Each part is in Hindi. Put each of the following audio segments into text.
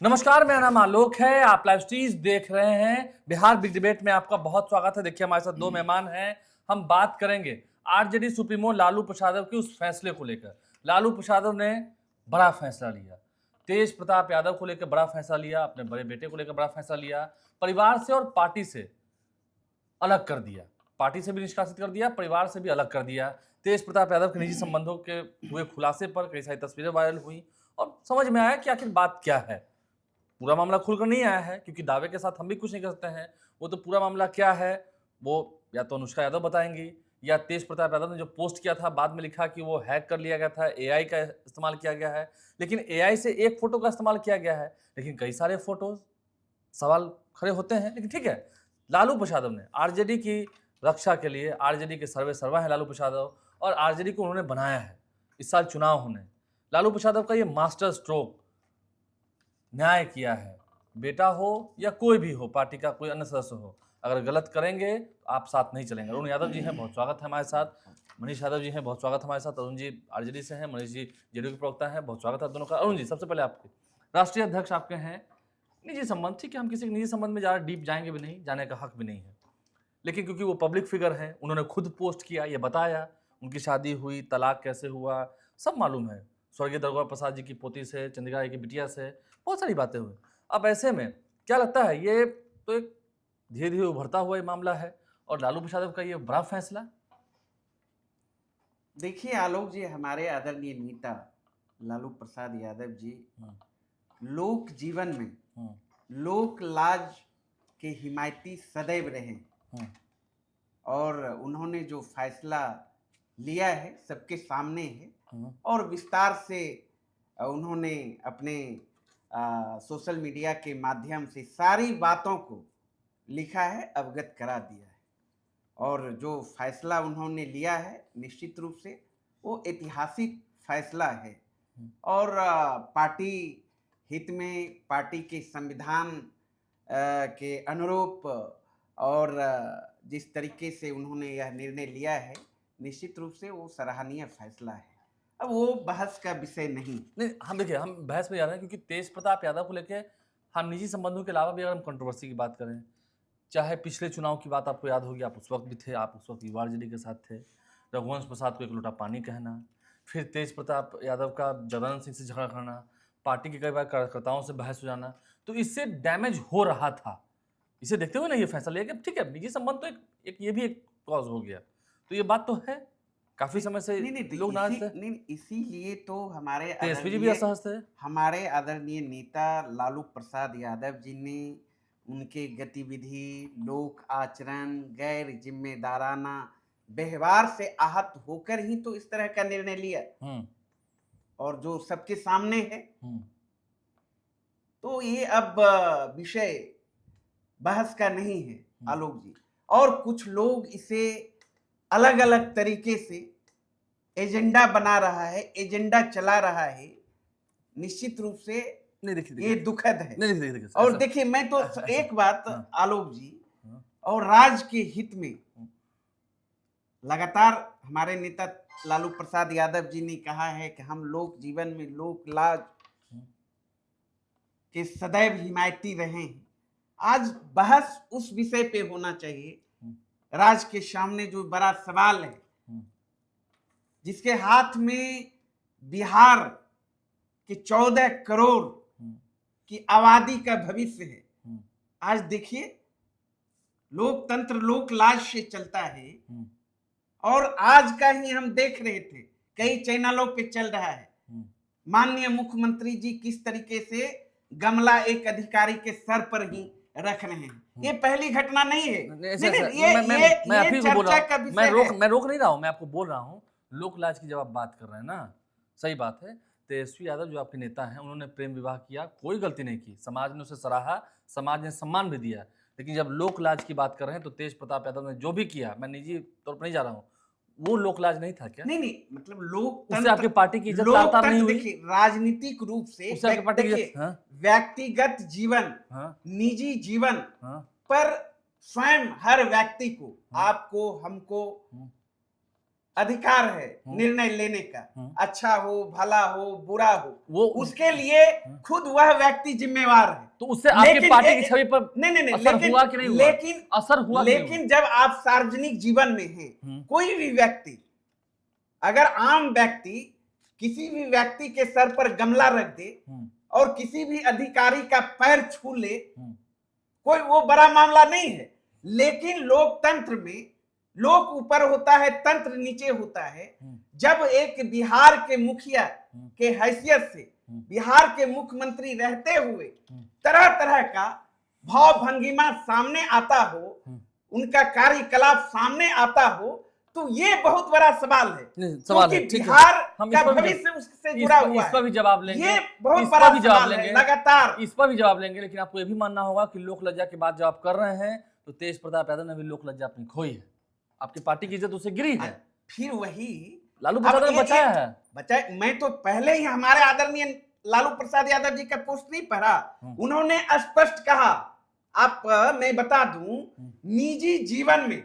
नमस्कार, मेरा नाम आलोक है। आप लाइव स्ट्रीज देख रहे हैं। बिहार बिग डिबेट में आपका बहुत स्वागत है। देखिए, हमारे साथ दो मेहमान हैं। हम बात करेंगे आरजेडी सुप्रीमो लालू प्रसाद के उस फैसले को लेकर। लालू प्रसाद ने बड़ा फैसला लिया, तेज प्रताप यादव को लेकर बड़ा फैसला लिया, अपने बड़े बेटे को लेकर बड़ा फैसला लिया, परिवार से और पार्टी से अलग कर दिया, पार्टी से भी निष्कासित कर दिया, परिवार से भी अलग कर दिया। तेज प्रताप यादव के निजी संबंधों के हुए खुलासे पर कई सारी तस्वीरें वायरल हुई और समझ में आया कि आखिर बात क्या है। पूरा मामला खुलकर नहीं आया है क्योंकि दावे के साथ हम भी कुछ नहीं कर सकते हैं। वो तो पूरा मामला क्या है वो या तो अनुष्का यादव बताएंगी या तेज प्रताप यादव ने जो पोस्ट किया था बाद में लिखा कि वो हैक कर लिया गया था, एआई का इस्तेमाल किया गया है। लेकिन एआई से एक फोटो का इस्तेमाल किया गया है, लेकिन कई सारे फोटोज, सवाल खड़े होते हैं। लेकिन ठीक है, लालू प्रसाद ने आरजेडी की रक्षा के लिए, आरजेडी के सर्वे सर्वा है लालू प्रसाद और आरजेडी को उन्होंने बनाया है। इस साल चुनाव होने, लालू प्रसाद का ये मास्टर स्ट्रोक न्याय किया है। बेटा हो या कोई भी हो, पार्टी का कोई अन्य सदस्य हो, अगर गलत करेंगे तो आप साथ नहीं चलेंगे। अरुण यादव जी हैं, बहुत स्वागत है हमारे साथ। मनीष यादव जी हैं, बहुत स्वागत है हमारे साथ। अरुण जी आरजेडी से हैं, मनीष जी जेडीयू के प्रवक्ता हैं, बहुत स्वागत है आप दोनों का। अरुण जी, सबसे पहले आपके राष्ट्रीय अध्यक्ष आपके हैं। निजी संबंध, ठीक है, हम किसी के निजी संबंध में ज़्यादा डीप जाएंगे भी नहीं, जाने का हक भी नहीं है। लेकिन क्योंकि वो पब्लिक फिगर है, उन्होंने खुद पोस्ट किया, ये बताया उनकी शादी हुई, तलाक कैसे हुआ, सब मालूम है। स्वर्गीय दरोगा प्रसाद जी की पोती से, चंद्रिका की बिटिया से बहुत सारी बातें हुई। अब ऐसे में क्या लगता है, ये तो एक धीरे धीरे उभरता हुआ ये मामला है और लालू प्रसाद का ये बड़ा फैसला। देखिए आलोक जी, हमारे आदरणीय नेता लालू प्रसाद यादव जी लोक जीवन में लोक लाज के हिमायती सदैव रहे और उन्होंने जो फैसला लिया है सबके सामने है और विस्तार से उन्होंने अपने सोशल मीडिया के माध्यम से सारी बातों को लिखा है, अवगत करा दिया है। और जो फैसला उन्होंने लिया है निश्चित रूप से वो ऐतिहासिक फैसला है और पार्टी हित में, पार्टी के संविधान के अनुरूप और जिस तरीके से उन्होंने यह निर्णय लिया है, निश्चित रूप से वो सराहनीय फैसला है। अब वो बहस का विषय नहीं। हम देखिए, हम बहस में जा रहे हैं क्योंकि तेज प्रताप यादव को लेकर हम निजी संबंधों के अलावा भी अगर हम कंट्रोवर्सी की बात करें, चाहे पिछले चुनाव की बात आपको याद होगी, आप उस वक्त भी थे, आप उस वक्त युवा आरजेडी के साथ थे। रघुवंश प्रसाद को एक लोटा पानी कहना, फिर तेज प्रताप यादव का जगदानंद सिंह से झगड़ा करना, पार्टी के कई बार कार्यकर्ताओं से बहस हो जाना, तो इससे डैमेज हो रहा था। इसे देखते हुए ना ये फैसला लिया कि ठीक है, निजी संबंध तो एक ये भी एक कॉज हो गया। तो ये बात तो है, काफी समय से लोग नाराज थे। नहीं, इसीलिए तो हमारे तेजस्वी जी भी असहज थे। हमारे आदरणीय नेता लालू प्रसाद यादव जी ने उनके गतिविधि, लोक आचरण, गैर जिम्मेदाराना व्यवहार से आहत होकर ही तो इस तरह का निर्णय लिया और जो सबके सामने है। तो ये अब विषय बहस का नहीं है आलोक जी। और कुछ लोग इसे अलग अलग तरीके से एजेंडा बना रहा है, एजेंडा चला रहा है, निश्चित रूप से नहीं देखिए, ये दुखद है। नहीं, और देखिए, मैं तो एक बात आलोक जी, और राज्य के हित में लगातार हमारे नेता लालू प्रसाद यादव जी ने कहा है कि हम लोक जीवन में लोक लाज के सदैव हिमायती रहे हैं। आज बहस उस विषय पे होना चाहिए। राज्य के सामने जो बड़ा सवाल है, जिसके हाथ में बिहार के 14 करोड़ की आबादी का भविष्य है। आज देखिए, लोकतंत्र लोक लाज से चलता है और आज का ही हम देख रहे थे, कई चैनलों पे चल रहा है, माननीय मुख्यमंत्री जी किस तरीके से गमला एक अधिकारी के सर पर ही रख रहे हैं। ये पहली घटना नहीं है। मैं चर्चा का विषय है। मैं रोक नहीं रहा हूं, मैं आपको बोल रहा हूं, लोक लाज की जब आप बात कर रहे हैं ना, सही बात है। तेजस्वी यादव जो आपके नेता हैं, उन्होंने प्रेम विवाह किया, कोई गलती नहीं की, समाज ने उसे सराहा, समाज ने सम्मान भी दिया। लेकिन जब लोक लाज की बात कर रहे हैं तो तेज प्रताप यादव ने जो भी किया, मैं निजी तौर पर नहीं जा रहा हूँ, वो लोक लाज नहीं था क्या? नहीं, मतलब लोकतंत्र, उससे आपकी पार्टी की इज्जत तार नहीं हुई। देखिए, राजनीतिक रूप से व्यक्तिगत जीवन, निजी जीवन पर स्वयं हर व्यक्ति को, आपको, हमको अधिकार है निर्णय लेने का, अच्छा हो भला हो बुरा हो, वो उसके लिए खुद वह व्यक्ति जिम्मेवार है। तो उससे आपकी पार्टी की छवि पर नहीं असर हुआ कि नहीं हुआ? असर हुआ कि नहीं हुआ? लेकिन जब आप सार्वजनिक जीवन में हैं, कोई भी व्यक्ति, अगर आम व्यक्ति किसी भी व्यक्ति के सर पर गमला रख दे और किसी भी अधिकारी का पैर छू ले, कोई वो बड़ा मामला नहीं है। लेकिन लोकतंत्र में लोक ऊपर होता है, तंत्र नीचे होता है। जब एक बिहार के मुखिया के हैसियत से बिहार के मुख्यमंत्री रहते हुए तरह तरह का भाव भंगिमा सामने आता हो, उनका कार्यकलाप सामने आता हो, तो ये बहुत बड़ा सवाल है। सवाल है, क्योंकि बिहार हम का भविष्य उससे जुड़ा हुआ इस पर भी जवाब लेंगे, ये बहुत बड़ा सवाल है लगातार। इस पर भी जवाब लेंगे, लेकिन आपको ये भी मानना होगा कि लोक लज्जा की बात जो आप कर रहे हैं, तो तेज प्रताप यादव ने भी लोक लज्जा अपनी खोई है, आपकी पार्टी की इज्जत उसे गिरी है। फिर वही लालू प्रसाद ने बचाया है। बचाया। मैं तो पहले ही हमारे आदरणीय लालू प्रसाद यादव जी का पोस्ट नहीं पढ़ा, उन्होंने स्पष्ट कहा, आप मैं बता दूं, निजी जीवन में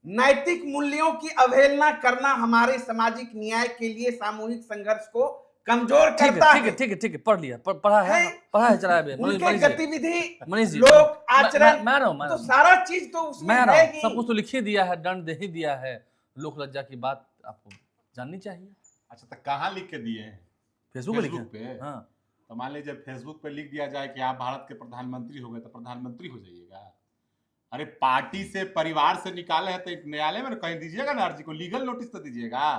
नैतिक मूल्यों की अवहेलना करना हमारे सामाजिक न्याय के लिए सामूहिक संघर्ष को कमजोर करता है। ठीक है, पढ़ लिया, पढ़ा है चला बे। उनके गतिविधि, मनीष जी, लोग आचरण, मैं तो सारा चीज तो उसमें है ही। सब कुछ तो लिख ही दिया है, दंड दे ही दिया है। लोक लज्जा की बात आपको जाननी चाहिए। अच्छा, तो कहाँ लिख के दिए हैं? फेसबुक पे। हाँ, तो मान लीजिए फेसबुक पे लिख दिया जाए कि आप भारत के प्रधानमंत्री हो गए, तो प्रधानमंत्री हो जाइएगा? अरे पार्टी से परिवार से निकाले हैं तो न्यायालय में कहीं दीजिएगा ना अर्जी को, लीगल नोटिस तो दीजिएगा।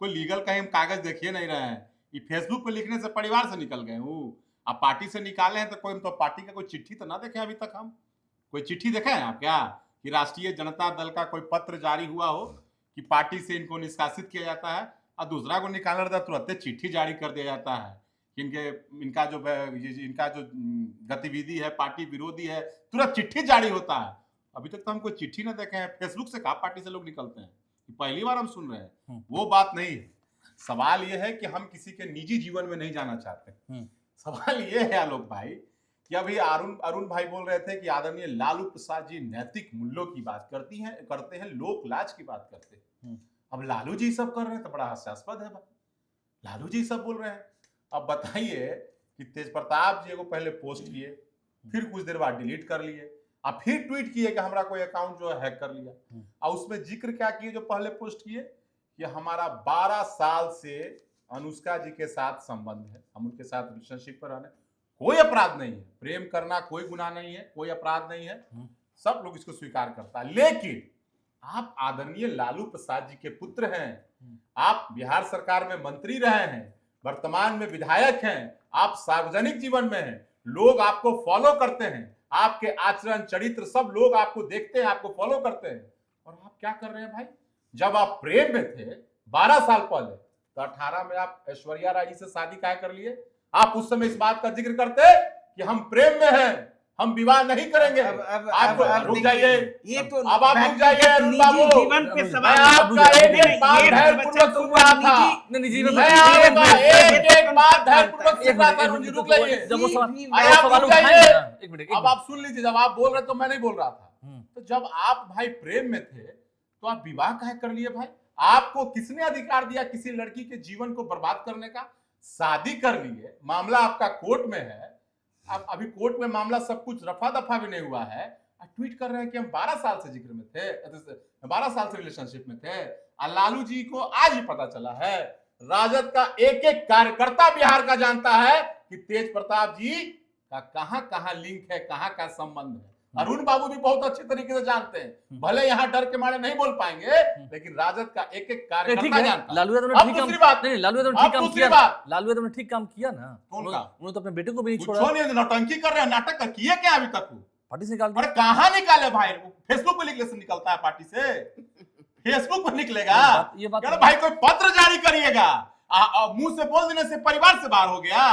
कोई लीगल कहीं हम कागज देखिए नहीं रहे हैं, ये फेसबुक पे लिखने से परिवार से निकल गए हूँ। आप पार्टी से निकाले हैं तो कोई, तो पार्टी का कोई चिट्ठी तो ना देखे अभी तक। हम कोई चिट्ठी देखे हैं आप क्या, कि राष्ट्रीय जनता दल का कोई पत्र जारी हुआ हो कि पार्टी से इनको निष्कासित किया जाता है, और दूसरा को निकालना रहता है तुरंत चिट्ठी जारी कर दिया जाता है कि इनका जो गतिविधि है पार्टी विरोधी है, तुरंत चिट्ठी जारी होता है। अभी तक तो हम कोई चिट्ठी ना देखे हैं। फेसबुक से कहा पार्टी से लोग निकलते हैं, पहली बार हम सुन रहे हैं। वो बात नहीं है। सवाल ये है कि हम किसी के निजी जीवन में नहीं जाना चाहते। सवाल ये है आलोक भाई कि अभी अरुण भाई बोल रहे थे कि आदरणीय लालू प्रसाद जी नैतिक मूल्यों की बात करते हैं, लोक लाज की बात करते हैं। अब लालू जी सब कर रहे हैं तो बड़ा हास्यास्पद है भाई, लालू जी सब बोल रहे हैं। अब बताइए कि तेज प्रताप जी को पहले पोस्ट किए, फिर कुछ देर बाद डिलीट कर लिए, अब फिर ट्वीट किए कि हमारा कोई अकाउंट जो है हैक कर लिया, और उसमें जिक्र क्या किए जो पहले पोस्ट किए कि हमारा 12 साल से अनुष्का जी के साथ संबंध है, हम उनके साथ रिलेशनशिप पर रहने, कोई अपराध नहीं है, प्रेम करना कोई गुनाह नहीं है, कोई अपराध नहीं है, सब लोग इसको स्वीकार करता है। लेकिन आप आदरणीय लालू प्रसाद जी के पुत्र हैं, आप बिहार सरकार में मंत्री रहे हैं, वर्तमान में विधायक हैं, आप सार्वजनिक जीवन में हैं, लोग आपको फॉलो करते हैं, आपके आचरण चरित्र सब लोग आपको देखते हैं, आपको फॉलो करते हैं, और आप क्या कर रहे हैं भाई? जब आप प्रेम में थे 12 साल पहले, तो 18 में आप ऐश्वर्या राय जी से शादी क्या कर लिए? आप उस समय इस बात का जिक्र करते कि हम प्रेम में हैं, हम विवाह नहीं करेंगे। आप रुक जाइए, ये तो अब आप रुक जाइए निजी जीवन पे सवाल। आपका एक बात धैर्यपूर्वक सुन रहा था, मैं आपका एक बात धैर्यपूर्वक सुन रहा था। रुक जाइए, अब आप सुन लीजिए। जब आप बोल रहे तो मैं नहीं बोल रहा था। तो जब आप भाई प्रेम में थे तो आप विवाह काहे कर लिए भाई? आपको किसने अधिकार दिया किसी लड़की के जीवन को बर्बाद करने का? शादी कर लिए, मामला आपका कोर्ट में है, अब अभी कोर्ट में मामला सब कुछ रफा दफा भी नहीं हुआ है, ट्वीट कर रहे हैं कि हम 12 साल से जिक्र में थे, 12 साल से रिलेशनशिप में थे। लालू जी को आज ही पता चला है, राजद का एक एक कार्यकर्ता बिहार का जानता है कि तेज प्रताप जी का कहां कहां लिंक है, कहां का संबंध है। अरुण बाबू भी बहुत अच्छे तरीके से जानते हैं, भले यहाँ डर के मारे नहीं बोल पाएंगे, लेकिन राजद का एक एक कार्यकर्ता जानता है। लालू यादव ने ठीक काम किया, लालू यादव ने ठीक काम किया ना। उन्होंने तो अपने बेटे को भी नहीं छोड़ा। नौटंकी कर रहे हैं, नाटक किए क्या अभी तक? पार्टी से निकाल दिया। अरे कहाँ निकाले भाई? फेसबुक पे लिखने से निकलता है पार्टी से? फेसबुक पर निकलेगा? ये बात भाई कोई पत्र जारी करिएगा, मुंह से बोल देने से परिवार से बाहर हो गया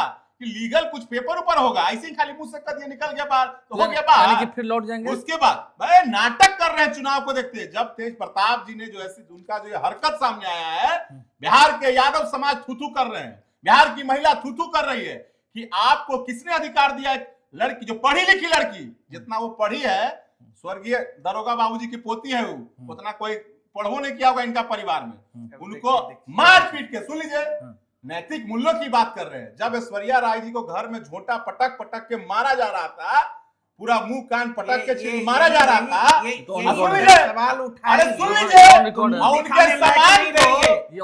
कि लीगल कुछ पेपर ऊपर होगा, ऐसे ही खाली मुंह से कर दिया, निकल गया बाहर तो हो गया बाहर, यानी कि फिर लौट जाएंगे। उसके बाद भाई नाटक कर रहे हैं, चुनाव को देखते हैं। जब तेज प्रताप जी ने जो ऐसी उनका जो हरकत सामने आया है, बिहार के यादव समाज थू कर रहे हैं, बिहार की महिला थू कर रही है कि आपको किसने अधिकार दिया? लड़की जो पढ़ी लिखी लड़की, जितना वो पढ़ी है, स्वर्गीय दरोगा बाबूजी की पोती है, वो उतना कोई पढ़ो नहीं किया होगा इनका परिवार में, अब उनको देखिए, मार पीट के, सुन लीजिए, नैतिक मूल्यों की बात कर रहे हैं। जब ऐश्वर्या राय जी को घर में झोंटा पटक पटक के मारा जा रहा था, पूरा मुंह कान पटक के मारा जा रहा था, सुन लीजिए, सवाल उठा, अरे सुन लीजिए, उनके सामान को,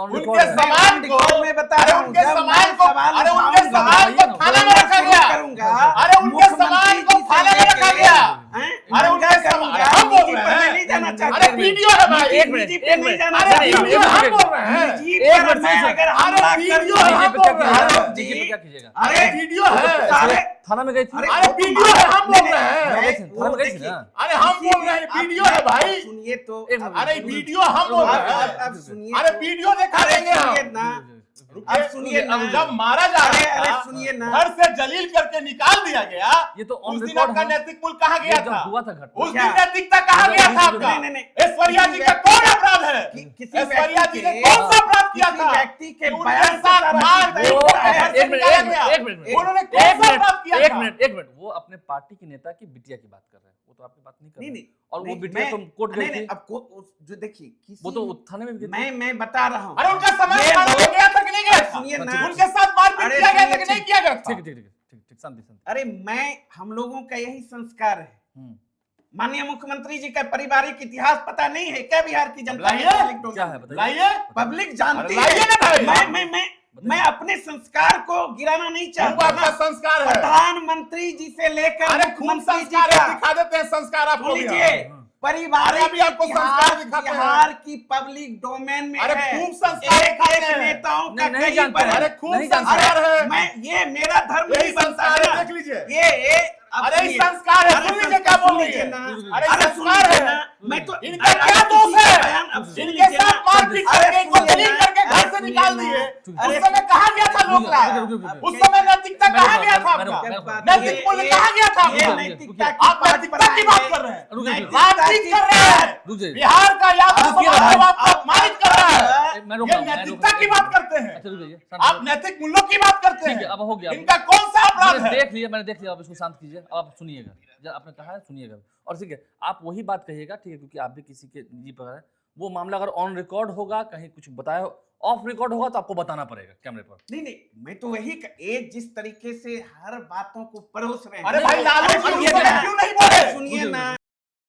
उनके सामान को, मैं बता अरे रहा हूँ, उनके जब सामान मैं को, सवाल अरे उनके उठाऊंगा, सामान को थाने में रखा गया, अरे उनके सामान को थाने में रखा गया, अरे उनके सामान, हम बोल रहे हैं, नहीं जाना चाहता, अरे वीडियो है भाई, एक मिनट, एक मिनट, अरे वीडियो हम बोल रहे हैं, एक मिनट, अगर अरे वीडियो हम बोल रहे हैं, डीजीपी पे क्या कीजिएगा? अरे वीडियो है, थाना में गई थी? अरे वीडियो है, हम बोल रहे हैं, थाना में गई थी ना? अरे हम बोल रहे हैं, वीडियो है भाई, सुनिए तो, अरे वीडियो हम बोल रहे हैं, अब सुनिए, अरे वीडियो दिखा देंगे हम, अब सुनिए ना, जब मारा जा रहा अरे था, सुनिए ना, घर से जलील करके निकाल दिया गया, ये तो ऑन उस दिन रिकॉर्ड आपका है। नैतिक मूल्य कहाँ गया जब था? हुआ था घटना, उस दिन नैतिकता कहाँ गया था आपका? नहीं, नहीं, ऐश्वर्या जी का कौन अपराध है? किसी ऐश्वर्या जी ने व्यक्ति कौन सा अपराध किया किसी था? व्यक्ति के उनके बयान से साथ सारा मार चीज पीट तय के होता है। घर से निकाला गया। एक मिनट, उन्होंने कौन सा अपराध किया था? एक मिनट, वो अपने पार्टी के नेता की बिटिया की बात कर रहे हैं, वो तो आपकी बात नहीं कर रहे। नहीं, और वो नहीं, बिटिया तो कोर्ट गई थी, अब जो देखिए, वो तो थाने में भी गई थी। मैं बता रहा हूँ, अरे उनका सामान ये थाने में लोग- गया था कि नहीं गया था? सुनिए अच्छा, ना, उनके साथ मारपीट अरे किया गया था सुनिए, कि नहीं किया गया था? ठीक है, ठीक है, ठीक है, शांति शांति। अरे हम लोगों का यही संस्कार है। हम्म, माननीय मुख्यमंत्री जी का पारिवारिक इतिहास पता नहीं है क्या बिहार की जनता लाइए, क्या है बताइए? लाइए, पब्लिक जानती अरे लाइए ना भाई। है। मैं अपने संस्कार को गिराना नहीं वो चाहता। आपका संस्कार है। प्रधानमंत्री जी से लेकर अरे खूब मुख्यमंत्री जी संस्कार है, का दिखा देते हैं संस्कार आपको सुन भी। लीजिए, पारिवारिक अरे अभी आपको संस्कार दिखाते हैं। बिहार की पब्लिक डोमेन में अरे है। खूब संस्कार दिखाते एक हैं। नेताओं का नहीं कहीं जानते पर हैं। अरे खूब नहीं जानते। संस्कार है। मैं ये मेरा धर्म यही नहीं बनता संस्कार है है, ना। देख लीजिए। ये अब अरे सुनिए। संस्कार है, अरे सुन लीजिए क्या सुन बोल रही लीजिए है। ना। अरे अरे सुन संस्कार लीजिए है। ना। मैं तो इनका क्या दोष है? इनके साथ मारपीट करके इनको दलील करके घर से निकाल दिए। उस समय कहाँ गया था लोकराज? उस समय नैतिकता कहाँ गया था आपका? नैतिक मूल्य कहाँ गया था ये आपका? नैतिकता आप नैतिकता की बात कर रहे हैं, नैतिकता राजनीति की कर रहे हैं, रुक जाइए। बिहार का यादव रुकिए समाज भाई। को आप अपमानित कर रहे हैं। मैं रोक ये रहा हूं, मैं रोक नैतिकता रहा की हूं। बात करते हैं, अच्छा रुक जाइए, शांत आप हो नैतिक मूल्यों की बात करते ठीक है, हैं। अब हो गया। इनका कौन सा अपराध मैंने है? देख लिया, मैंने देख लिया, अब इसको शांत कीजिए। अब आप सुनिएगा, जब आपने कहा है सुनिएगा, और ठीक है आप वही बात कहिएगा, ठीक है, क्योंकि आप भी किसी के निजी पर है। वो मामला अगर ऑन रिकॉर्ड होगा, कहीं कुछ बताया ऑफ रिकॉर्ड होगा तो आपको बताना पड़ेगा कैमरे पर। नहीं, मैं तो वही ये जिस तरीके से हर बातों को परोस रहे हैं। अरे भाई लालू अरे जी सुनिए उस समय ना। क्यों नहीं बोले? अरे सुनिए ना।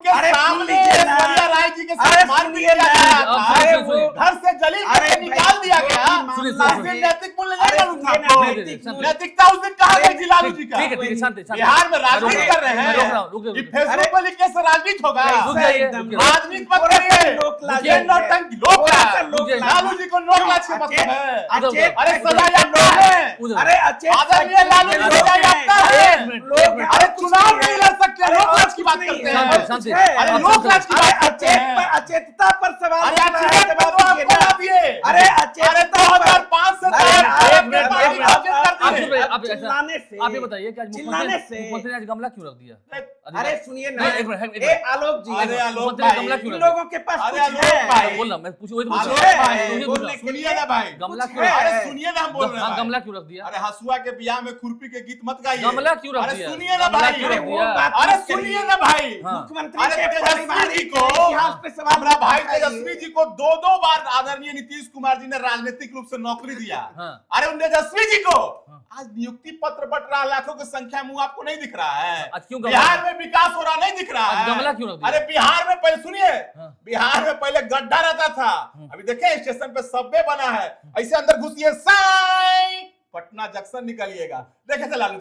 के अरे सुन सामने लीजिए ना। ऐश्वर्या राय जी के अरे साथ मारपीट सुनिए किया ना। गया अब था। अरे सुनिए, वो घर से जलील करके निकाल दिया गया। सुनिए, उस सुनिए। दिन नैतिक मूल्य अरे नहीं सुनिए ना, था। नैतिक मूल्य- नैतिकता उस दिन कहाँ गई थी लालू जी का? ठीक है, ठीक है, शांति शांति। बिहार में राजनीति मैं कर रहे मैं रोक रहा हैं, हूं, रुकिए, ये रुकिए। फेसबुक पर लिखने से राजनीति होगा? रुक जाइए, एकदम रुकिए। राजनीति मत थोड़ा सा करिए। लोक लाज ये है। नौटंकी थोड़ा सा लोकराज। लोक रुकिए। लाज। लालू जी को लोक लाज से मतलब है। अचेत- अरे सजा याफ्ता है। उधर। अरे अचेत आदरणीय लालू जी लोग सजा हैं। याफ्ता है। एक मिनट, लोग एक मिनट। अरे चुनाव नहीं लड़ सकते, लोक लाज की बात करते हैं। शांति, शांति। अरे आप लोक शांति। लाज की बात करते हैं। अचेतता पर सवाल अरे उठ रहा है, अचेत जवाब तो आपको दीजिए ना। ना दिए। अरे अरे अचेतता पर 2005 से अरे तक आप- एक मिनट, आप- एक मिनट, अचेत आप- करते आप हैं। चुप रहिए, आप ऐसा- चिल्लाने से आप ये बताइए कि आज चिल्लाने से मुख्यमंत्री ने आज गमला क्यों रख दिया? अरे सुनिए ना, नहीं, एक मिनट, एक ए मिनट। आलोक जी, अरे आलोक मुख्यमंत्री ने भाई, गमला क्यों इन रख दिया? लोगों के पास अरे कुछ आलोक है। भाई, बोल रहा मैं पूछ वही तो आलोक पूछ रहा हूं। भाई, मुझे बोलने पूछो। के सुनिए ना भाई, गमला कुछ क्यों है। रख अरे सुनिए ना हम बोल रहे हाँ, हैं गमला भाई। क्यों रख दिया? अरे हसुआ के बियाह में खुरपी के गीत मत गाइए। गमला क्यों रख अरे दिया? सुनिए ना गमला भाई, क्यों अरे रख वो दिया? बात अरे मत करिए। सुनिए ना भाई, हाँ। मुख्यमंत्री अरे के तेजस्वी पारिवारिक जी को, इतिहास पे सवाल हमारा भाई उठाइए। तेजस्वी जी को दो बार आदरणीय नीतीश कुमार जी ने राजनीतिक रूप से नौकरी दिया। हाँ। अरे उन तेजस्वी जी को हाँ। आज नियुक्ति पत्र बट रहा, लाखों की संख्या मुंह आपको नहीं दिख रहा है। आज क्यों गमला? बिहार में विकास हो रहा नहीं दिख रहा आज है। गमला क्यों रख दिया? अरे बिहार में पहले सुनिए, हाँ। बिहार में पहले गड्ढा रहता था, अभी देखे स्टेशन पे सबवे बना है, ऐसे अंदर घुसिए साई पटना जंक्शन निकलिएगा। देखे थे लालू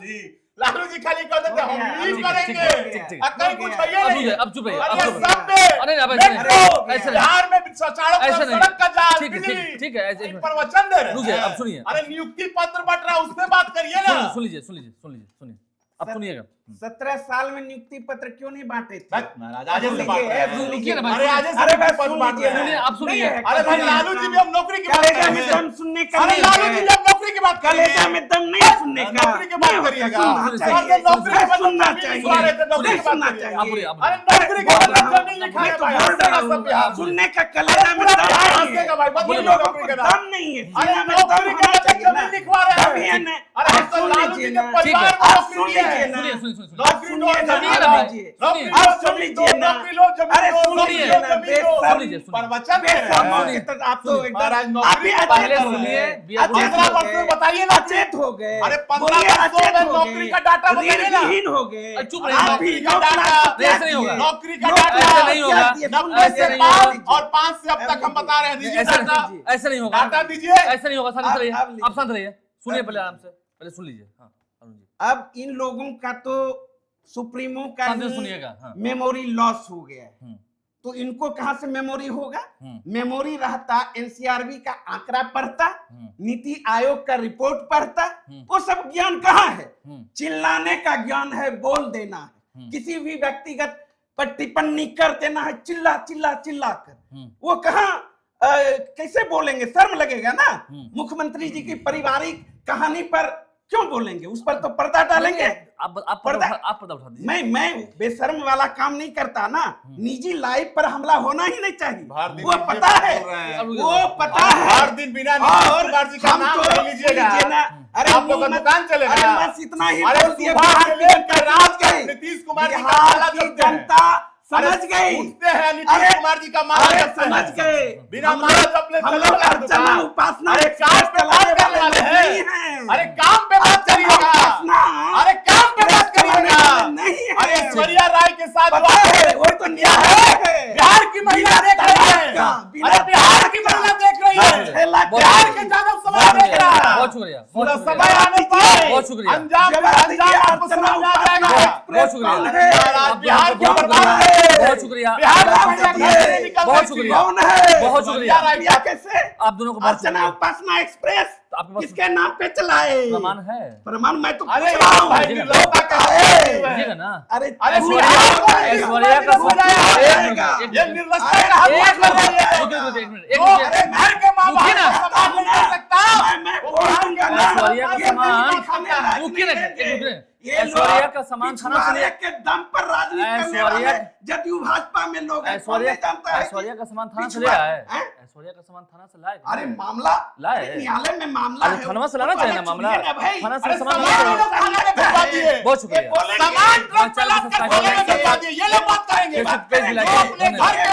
जी खाली कर देते हम लीव करेंगे, कहीं कुछ है अब नहीं। अब चुप रहिए, अब अरे चुप रहिए। सबवे, अरे अब मेट्रो, ऐसे नहीं। बिहार में चारों ऐसे तरफ नहीं। सड़क का जाल, ठीक है, बिजली, ठीक है, ऐसे- इन पर वचन दे रहे हैं। रुकिए, अब सुनिए। अरे नियुक्ति पत्र बट रहा, उसमें बात करिए ना। सुन लीजिए, सुन लीजिए, सुन लीजिए, सुनिए। अब सुनिएगा। 17 साल में नियुक्ति पत्र क्यों नहीं बांटे थे? महाराज आजे से बात कर रहे हैं। रुकिए ना भाई, अरे आजे से अरे भाई, पत्र सुन बांट रहे लीजिए हैं। आप सुनिए। नहीं है, अरे भाई कलेजा लालू जी भी हम नौकरी की बात कर कलेजा रहे में हैं। दम सुनने का अरे नहीं लालू है। जी भी हम नौकरी की बात कर रहे कलेजा हैं। में दम नहीं सुनने का। नौकरी की बात नहीं, करिएगा। सुनना अरे चाहिए, नौकरी की बात सुनना नहीं चाहिए, सुना रहे थे, नौकरी की बात सुनना करिएगा। चाहिए। बोलिए, आप अरे बोलिए। नौकरी का मतलब नहीं लिखा है मैं तो भाई, बोल रहा हूँ, सब बिहार। सुनने का कलेजा में पूरा दम बिहार नहीं हंसेगा है। भाई, मत ये बोलिए लोगों नौकरी को का नाम। दम नहीं है। अरे सीना में दम नौकरी का होना मतलब चाहिए ना। जमीन लिखवा रहे दम है हैं। ना। अरे हम तो सुन लालू लीजिए जी ना। के परिवार ठीक है। में आप सुन नौकरी लीजिए है। ना। सुनिए नौकरी लो, सुनिए ना, जमीन आप लो। लीजिए। नौकरी आप लो, सुन जमीन लीजिए लो, ना। नौकरी लो, जमीन अरे लो, सुन नौकरी लीजिए लो, ना, जमीन लो। बेशर्म। सुनिए, सुनिए। प्रवचन दे रहे बेशर्मों हैं। के तो आप तो सुनिए, एकदम महाराज आप नौकरी ही तो अचेत पहले हो सुनिए, गए, we are going अचेत to- हो 15 वर्ष गए, में बताइए ना। अचेत हो गए। अरे 15 बोलिए वर्षों अचेत में हो नौकरी गए, का डाटा बताइए ना। ऋणविहीन हो गए। चुप रहिए, आप भी नौकरी का 9 डाटा। लाख नहीं, ऐसे नहीं होगा। नौकरी का 9 डाटा ऐसे लाख नहीं क्या होगा। दिए? सुन 90 लीजिए, से नहीं 5 लीजिए। और 5 से अब तक हम बता रहे हैं। दीजिए ऐसे डाटा। ऐसे नहीं होगा। डाटा दीजिए। ऐसे नहीं होगा, शांत आप- रहिए। आप लीजिए। आप शांत रहिए, सुनिए आप पहले आराम लीजिए। से, पहले सुन लीजिए। हाँ, अरुण जी अब इन लोगों का तो सुप्रीमो का शांति से ही सुनिएगा। हाँ। मेमोरी लॉस हो गया है, हम्म, तो इनको कहां से मेमोरी होगा? हम्म, मेमोरी रहता, एनसीआरबी का आंकड़ा पढ़ता, हम्म, नीति आयोग का रिपोर्ट पढ़ता, हम्म। वो सब ज्ञान कहाँ है? हम्म, चिल्लाने का ज्ञान है, बोल देना है, हम्म। किसी भी व्यक्तिगत पर टिप्पणी कर देना है, चिल्ला चिल्ला चिल्ला कर। हम्म, वो कहाँ कैसे बोलेंगे? शर्म लगेगा ना। हम्म। मुख्यमंत्री जी की पारिवारिक कहानी पर क्यों बोलेंगे? उस पर तो पर्दा डालेंगे। आप पर्दा- पर्दा उठा दीजिए। मैं बेशर्म वाला काम नहीं करता ना। निजी लाइफ पर हमला होना ही नहीं चाहिए। हर दिन वो ये पता बात है, बोल रहे हैं। वो पता और है। हर दिन बिना नीतीश और कुमार जी का हम नाम तो ले लीजिएगा। लीजिए ना। अरे आप लोग का मुंह मत- दुकान चलेगा। अरे बस इतना ही अरे बोल दिए, सुबह बिहार से की लेकर जनता रात समझ तक गई। नीतीश कुमार जी का बिहार माला की जपते हैं। जनता अरे समझ गई। उठते हैं अरे- नीतीश कुमार जी का माला अरे जपते हैं। समझ गए। बिना हम माला लोग- जपले हम चलेगा लोग अर्चना दुकान। उपासना अरे एक्सप्रेस काम पे बात चलाने करने वाले लोग हैं। नहीं हैं। अरे काम पे बात अर्चना करिएगा। उपासना अरे काम पे बात चलाने करिएगा। वाले नहीं हैं। अरे ऐश्वर्या राय के साथ पता बात है, है। वो तो न्याय है। बिहार की महिला देख रही है। अरे बिहार की महिला देख रही है। बिहार के जादव समाज देख रहा है। बहुत शुक्रिया, बहुत पूरा शुक्रिया। समय आने पर बहुत शुक्रिया। अंजाम आपको समझ में आ जाएगा। बहुत शुक्रिया। महाराज बिहार की बहुत बर्बाद है। बहुत शुक्रिया। बिहार में महिला घर से नहीं निकल बहुत सकती। शुक्रिया। कौन है? बहुत शुक्रिया। या कैसे? आप दोनों को बहुत अर्चना शुक्रिया। उपासना एक्सप्रेस आपके पास किसके नाम पे चलाए? प्रमाण है? प्रमाण मैं तो अरे पूछ रहा हूं। भाई दीजिएगा। निर्लजता कैसे दीजिएगा ना। अरे अरे ऐश्वर्या ऐश्वर्या का हो जाएगा। एक ये मिनट, निर्लजता का हाथ एक लग रही है। मिनट, एक मिनट, एक जो मिनट। अरे घर के माँ रुकिए ना। बाप का सम्मान नहीं कर सकता। मैं वो बोल बिहार दूंगा के ना। ऐश्वर्या का ये सम्मान- नहीं खाने लायक रुकिए ना, नहीं एक है। मिनट। ये ऐश्वर्या लोग का सम्मान थाना पिछवाड़े सुनिए। के दम पर राजनीति करने ऐश्वर्या- वाले जदयू भाजपा में लोग हैं। कौन ऐश्वर्या नहीं जानता है कि ऐश्वर्या का सामान थाना से ले पिछवा- आया है। हैं? ऐश्वर्या का सामान थाना से लाया। अरे मामला लाए। अरे न्यायालय में मामला अरे है। थाना से लाना वो चाहिए ना पहले मामला। सुनिए ना भाई। थाना से अरे सामान सामान लाना ये लोग थाने में भिजवा दिए। बहुत शुक्रिया। ये बोलेंगे। सामान ट्रक पे लाद कर पंचायत थाने में से भिजवा दिए। ये लोग बात करेंगे। फेसबुक पेज भी लाइक जो अपने करें। घर के